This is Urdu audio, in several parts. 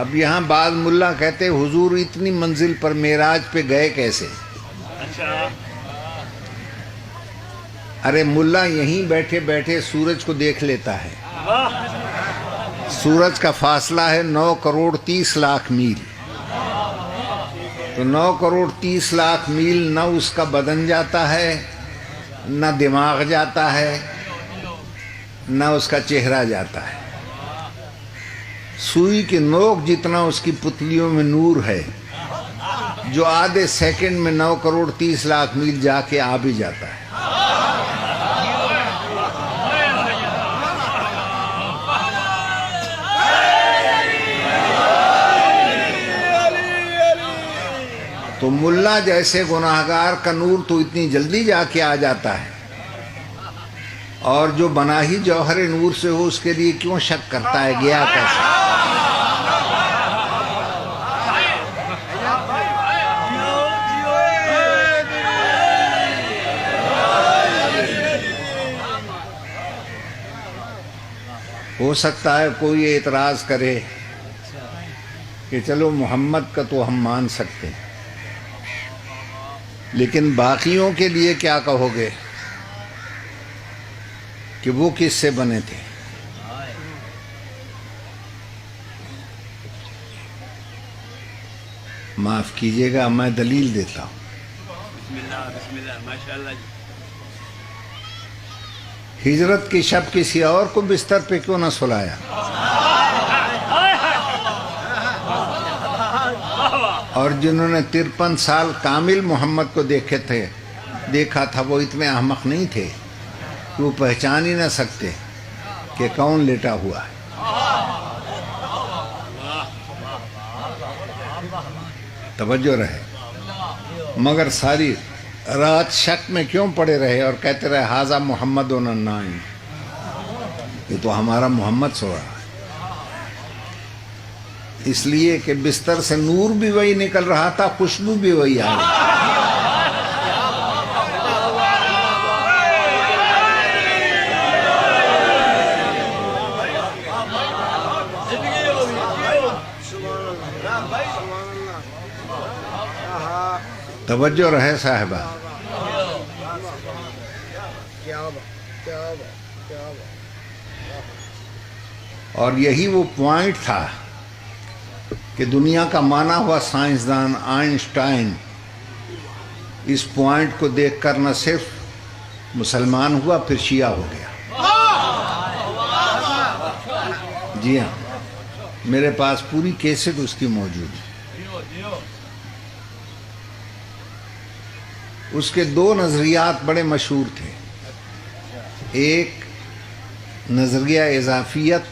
اب یہاں بعض ملا کہتے حضور اتنی منزل پر معراج پہ گئے کیسے؟ ارے ملا یہیں بیٹھے بیٹھے سورج کو دیکھ لیتا ہے. سورج کا فاصلہ ہے 9 کروڑ 30 لاکھ میل. تو 9 کروڑ 30 لاکھ میل نہ اس کا بدن جاتا ہے، نہ دماغ جاتا ہے، نہ اس کا چہرہ جاتا ہے. سوئی کی نوک جتنا اس کی پتلیوں میں نور ہے، جو آدھے سیکنڈ میں 9 کروڑ 30 لاکھ میل جا کے آ بھی جاتا ہے. تو ملا جیسے گناہگار کا نور تو اتنی جلدی جا کے آ جاتا ہے، اور جو بنا ہی جوہر نور سے ہو اس کے لیے کیوں شک کرتا ہے گیا کیسے؟ ہو سکتا ہے کوئی اعتراض کرے کہ چلو محمد کا تو ہم مان سکتے ہیں، لیکن باقیوں کے لیے کیا کہو گے کہ وہ کس سے بنے تھے؟ معاف کیجیے گا، میں دلیل دیتا ہوں. بسم اللہ ماشاءاللہ. ہجرت کی شب کسی اور کو بستر پہ کیوں نہ سلایا؟ اور جنہوں نے 53 سال کامل محمد کو دیکھا تھا، وہ اتنے احمق نہیں تھے کہ وہ پہچان ہی نہ سکتے کہ کون لیٹا ہوا ہے. توجہ رہے. مگر ساری رات شک میں کیوں پڑے رہے اور کہتے رہے ھذا محمد النائم، یہ تو ہمارا محمد سو رہا ہے. اس لیے کہ بستر سے نور بھی وہی نکل رہا تھا، خوشبو بھی وہی آ رہی. توجہ رہے صاحبہ. اور یہی وہ پوائنٹ تھا کہ دنیا کا مانا ہوا سائنسدان آئنسٹائن اس پوائنٹ کو دیکھ کر نہ صرف مسلمان ہوا، پھر شیعہ ہو گیا. جی ہاں، میرے پاس پوری کیسٹ اس کی موجود ہے. اس کے 2 نظریات بڑے مشہور تھے. ایک نظریہ اضافیت،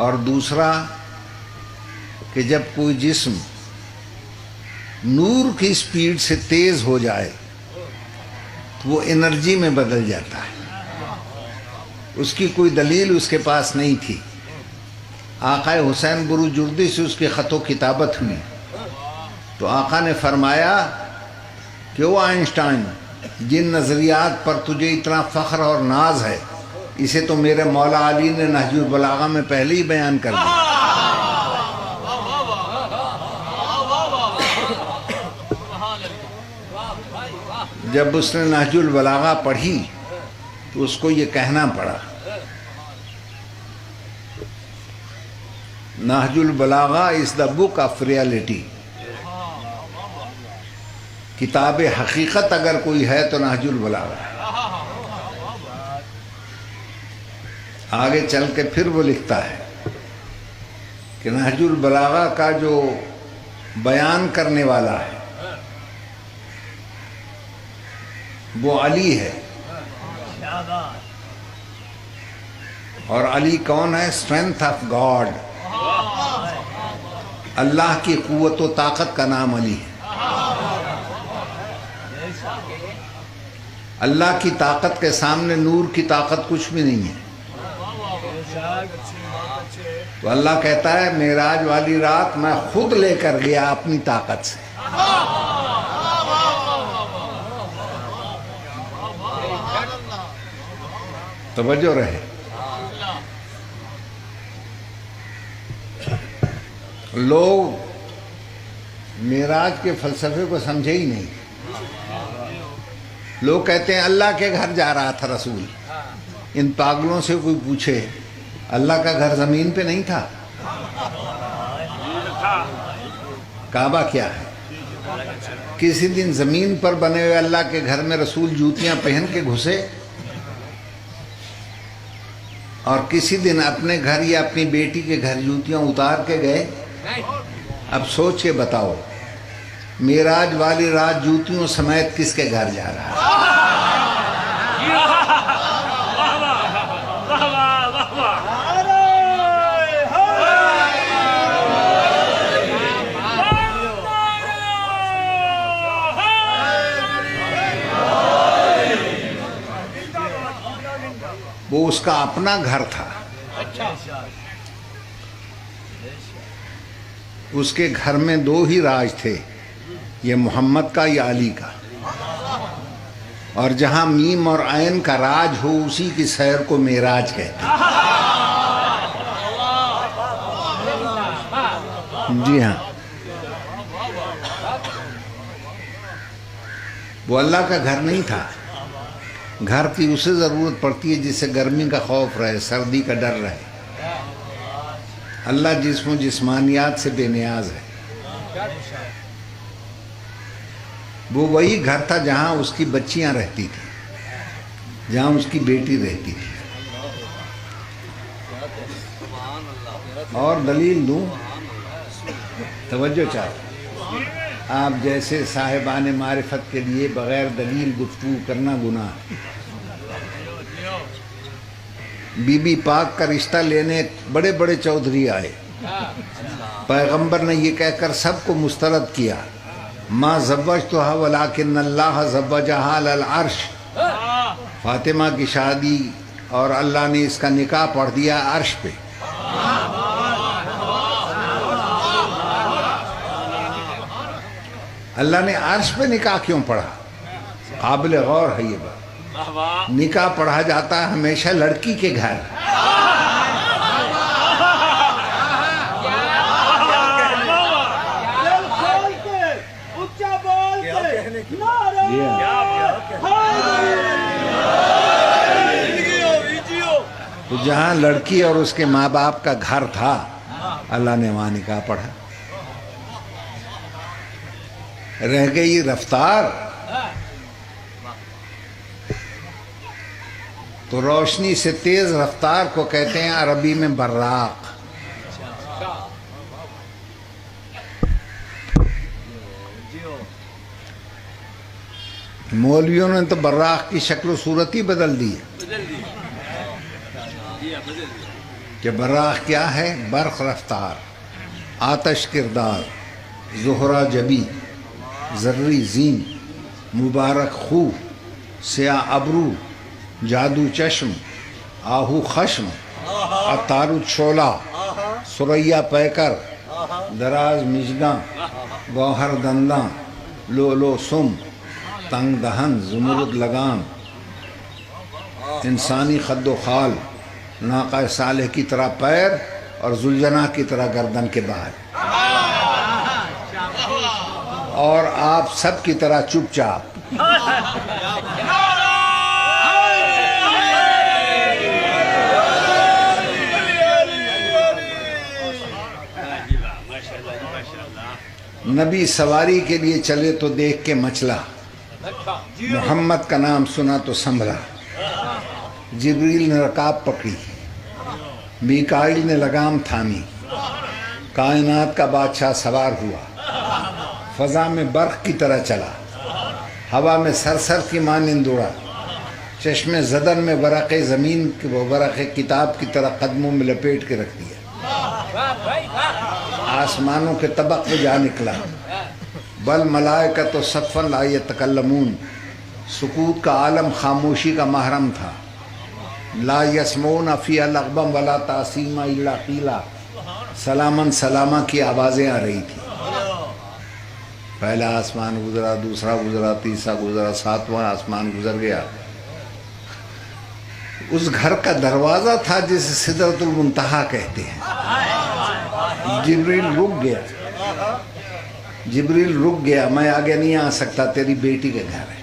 اور دوسرا کہ جب کوئی جسم نور کی سپیڈ سے تیز ہو جائے تو وہ انرجی میں بدل جاتا ہے. اس کی کوئی دلیل اس کے پاس نہیں تھی. آقا حسین بروجردی سے اس کی خط و کتابت ہوئی تو آقا نے فرمایا کہ وہ آئنسٹائن، جن نظریات پر تجھے اتنا فخر اور ناز ہے، اسے تو میرے مولا علی نے نہج البلاغہ میں پہلے ہی بیان کر دیا. جب اس نے نہج البلاغہ پڑھی تو اس کو یہ کہنا پڑا، نہج البلاغہ از دا بک آف ریالٹی. کتاب حقیقت اگر کوئی ہے تو نہج البلاغہ ہے. آگے چل کے پھر وہ لکھتا ہے کہ نہج البلاغہ کا جو بیان کرنے والا ہے وہ علی ہے. اور علی کون ہے؟ Strength of God. اللہ کی قوت و طاقت کا نام علی ہے. اللہ کی طاقت کے سامنے نور کی طاقت کچھ بھی نہیں ہے. تو اللہ کہتا ہے معراج والی رات میں خود لے کر گیا اپنی طاقت سے. توجہ رہے. لوگ معراج کے فلسفے کو سمجھے ہی نہیں. لوگ کہتے ہیں اللہ کے گھر جا رہا تھا رسول. ان پاگلوں سے کوئی پوچھے اللہ کا گھر زمین پہ نہیں تھا؟ کعبہ کیا ہے؟ کسی دن زمین پر بنے ہوئے اللہ کے گھر میں رسول جوتیاں پہن کے گھسے اور کسی دن اپنے گھر یا اپنی بیٹی کے گھر جوتیاں اتار کے گئے؟ اب سوچ کے بتاؤ معراج والی رات جوتیوں سمیت کس کے گھر جا رہا ہے؟ وہ اس کا اپنا گھر تھا. اس کے گھر میں دو ہی راج تھے، یہ محمد کا یا علی کا. اور جہاں میم اور عین کا راج ہو اسی کی سیر کو معراج کہتے ہیں. جی ہاں، وہ اللہ کا گھر نہیں تھا. گھر کی اسے ضرورت پڑتی ہے جسے گرمی کا خوف رہے، سردی کا ڈر رہے. اللہ جسم و جسمانیات سے بے نیاز ہے. وہ وہی گھر تھا جہاں اس کی بچیاں رہتی تھیں، جہاں اس کی بیٹی رہتی تھی. اور دلیل دوں، توجہ چاہتا. آپ جیسے صاحبان معرفت کے لیے بغیر دلیل گفتگو کرنا گناہ ہے. بی بی پاک کا رشتہ لینے بڑے بڑے چودھری آئے. پیغمبر نے یہ کہہ کر سب کو مسترد کیا، ما زوجتها ولکن اللہ زوجها علی العرش. فاطمہ کی شادی اور اللہ نے اس کا نکاح پڑھ دیا عرش پہ. اللہ نے عرش پہ نکاح کیوں پڑھا؟ قابل غور ہے یہ بات. نکاح پڑھا جاتا ہے ہمیشہ لڑکی کے گھر. تو جہاں لڑکی اور اس کے ماں باپ کا گھر تھا اللہ نے وہاں نکاح پڑھا. رہ گئی رفتار تو روشنی سے تیز رفتار کو کہتے ہیں عربی میں براق. مولویوں نے تو براق کی شکل و صورت ہی بدل دی کہ براق کیا ہے؟ برق رفتار، آتش کردار، زہرہ جبی، زرری زین، مبارک خو، سیاہ ابرو، جادو چشم، آہو خشم، عطارد شعلہ، سریا پیکر، دراز مژگاں، گوہر دنداں، لولو سم، تنگ دہن، زمرد لگام، انسانی خد و خال، ناقہ صالح کی طرح پیر اور ذوالجناح کی طرح گردن کے باہر، اور آپ سب کی طرح چپ چاپ. نبی سواری کے لیے چلے تو دیکھ کے مچلا، محمد کا نام سنا تو سنبھلا. جبریل نے رکاب پکڑی، میکائیل نے لگام تھامی، کائنات کا بادشاہ سوار ہوا، فضا میں برق کی طرح چلا، ہوا میں سرسر کی مانند اڑا، چشم زدن میں ورق زمین وہ ورق کتاب کی طرح قدموں میں لپیٹ کے رکھ دیا، آسمانوں کے طبق میں جا نکلا. بل ملائکۃ صفا لا یتکلمون، سکوت کا عالم خاموشی کا محرم تھا. لا یسمعون فیہا لغوا ولا تعصیما الا قیلا، سلامن سلامہ کی آوازیں آ رہی تھی. پہلا آسمان گزرا، دوسرا گزرا، تیسرا گزرا، ساتواں آسمان گزر گیا. اس گھر کا دروازہ تھا جسے سدرۃ المنتہا کہتے ہیں. جبریل رک گیا، جبریل رک گیا، میں آگے نہیں آ سکتا، تیری بیٹی کے گھر ہے۔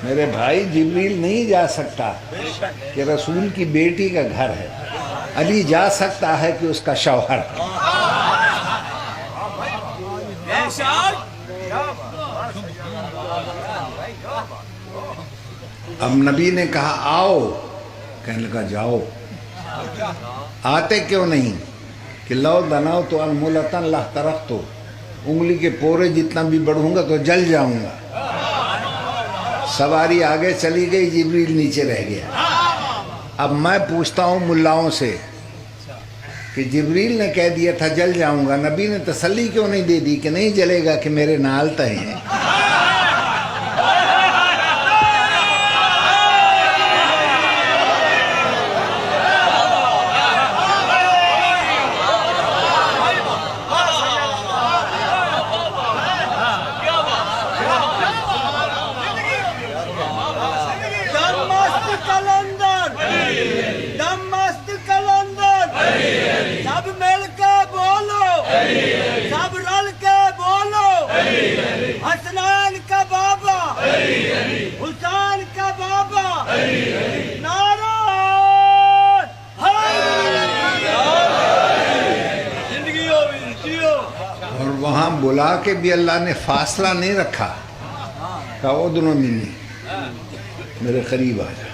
میرے بھائی جبریل نہیں جا سکتا کہ رسول کی بیٹی کا گھر ہے، علی جا سکتا ہے کہ اس کا شوہر ہے۔ اب نبی نے کہا آؤ، کہنے لگا جاؤ۔ آتے کیوں نہیں؟ کہ لو دناؤ تو انمولتن لہترقت، انگلی کے پورے جتنا بھی بڑھوں گا تو جل جاؤں گا۔ سواری آگے چلی گئی، جبریل نیچے رہ گیا۔ اب میں پوچھتا ہوں ملاؤں سے کہ جبریل نے کہہ دیا تھا جل جاؤں گا، نبی نے تسلی کیوں نہیں دے دی کہ نہیں جلے گا کہ میرے نال تہ ہیں؟ سب مل کے بولو، سب رل کے بولو، حسنین کا بابا، حسین کا بابا، نعرہ زندگی ہو جیو۔ اور وہاں بلا کے بھی اللہ نے فاصلہ نہیں رکھا، کہا ادنو منی، میرے قریب آ جا۔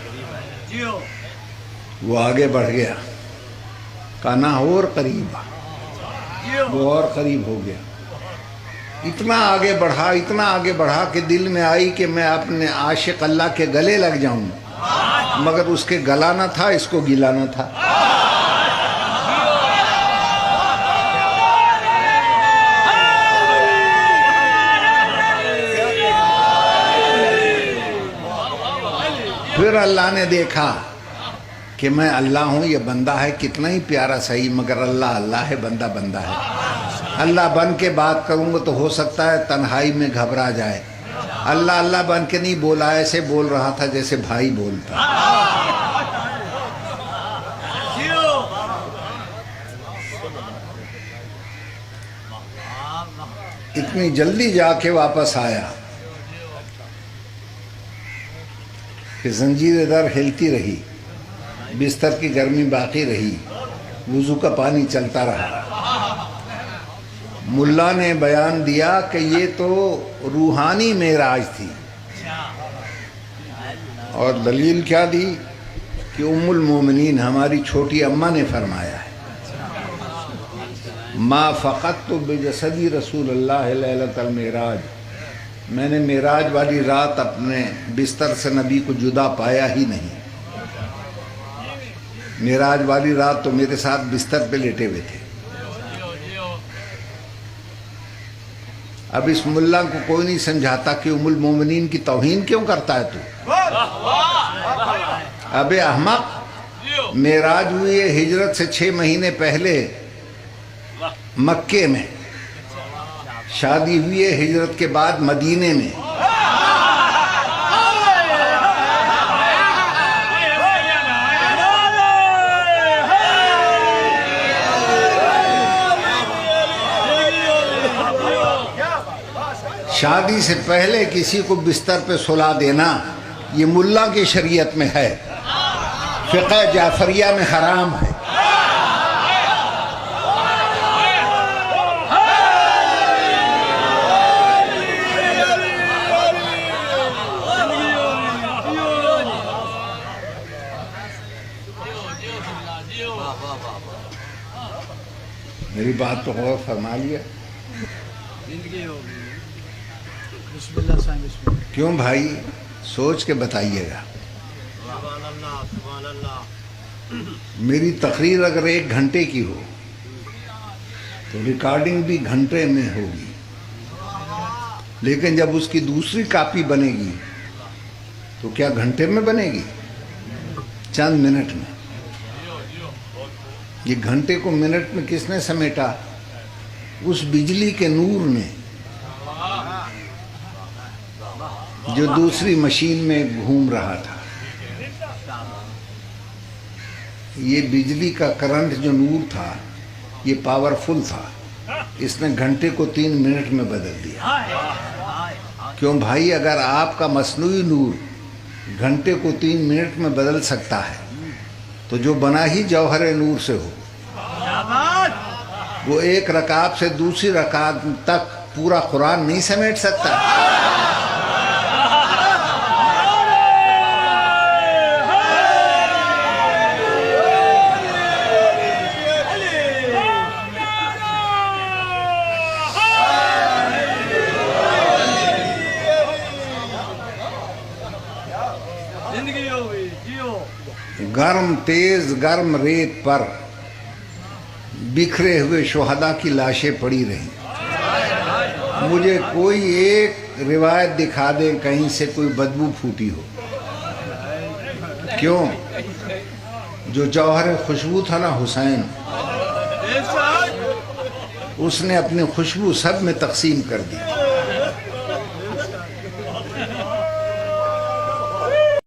وہ آگے بڑھ گیا، کہا نہ اور قریب آ، وہ اور قریب ہو گیا۔ اتنا آگے بڑھا، اتنا آگے بڑھا کہ دل میں آئی کہ میں اپنے عاشق اللہ کے گلے لگ جاؤں، مگر اس کے گلا نہ تھا، اس کو گلا نہ تھا۔ پھر اللہ نے دیکھا کہ میں اللہ ہوں، یہ بندہ ہے کتنا ہی پیارا صحیح، مگر اللہ اللہ ہے، بندہ بندہ ہے۔ اللہ بن کے بات کروں گا تو ہو سکتا ہے تنہائی میں گھبرا جائے۔ اللہ اللہ بن کے نہیں بولا، ایسے بول رہا تھا جیسے بھائی بولتا۔ اتنی جلدی جا کے واپس آیا کہ زنجیر در ہلتی رہی، بستر کی گرمی باقی رہی، وضو کا پانی چلتا رہا۔ ملا نے بیان دیا کہ یہ تو روحانی معراج تھی، اور دلیل کیا دی کہ ام المومنین ہماری چھوٹی اماں نے فرمایا ہے، ما فقدت بجسدی رسول اللہ لیلۃ المعراج، میں نے معراج والی رات اپنے بستر سے نبی کو جدا پایا ہی نہیں۔ معراج والی رات تو میرے ساتھ بستر پہ لیٹے ہوئے تھے۔ اب اس ملا کو کوئی نہیں سمجھاتا کہ ام المومنین کی توہین کیوں کرتا ہے تو؟ ابے احمق، معراج ہوئی ہے ہجرت سے 6 مہینے پہلے مکے میں، شادی ہوئی ہے ہجرت کے بعد مدینے میں۔ شادی سے پہلے کسی کو بستر پہ سلا دینا یہ ملا کی شریعت میں ہے، فقہ جعفریہ میں حرام ہے۔ میری بات تو غور فرما لیا؟ کیوں بھائی؟ سوچ کے بتائیے گا۔ میری تقریر اگر 1 گھنٹے کی ہو تو ریکارڈنگ بھی گھنٹے میں ہوگی، لیکن جب اس کی دوسری کاپی بنے گی تو کیا گھنٹے میں بنے گی؟ چند منٹ میں۔ یہ گھنٹے کو منٹ میں کس نے سمیٹا؟ اس بجلی کے نور نے جو دوسری مشین میں گھوم رہا تھا، یہ بجلی کا کرنٹ جو نور تھا یہ پاورفل تھا، اس نے گھنٹے کو 3 منٹ میں بدل دیا۔ کیوں بھائی، اگر آپ کا مصنوعی نور گھنٹے کو 3 منٹ میں بدل سکتا ہے تو جو بنا ہی جوہر نور سے ہو، وہ ایک رکعت سے دوسری رکعت تک پورا قرآن نہیں سمیٹ سکتا؟ زندگی ہوئی جیو۔ گرم تیز گرم ریت پر بکھرے ہوئے شہداء کی لاشیں پڑی رہیں۔ مجھے کوئی ایک روایت دکھا دیں کہیں سے کوئی بدبو پھوٹی ہو۔ کیوں؟ جو جوہر خوشبو تھا نا حسین، اس نے اپنی خوشبو سب میں تقسیم کر دی۔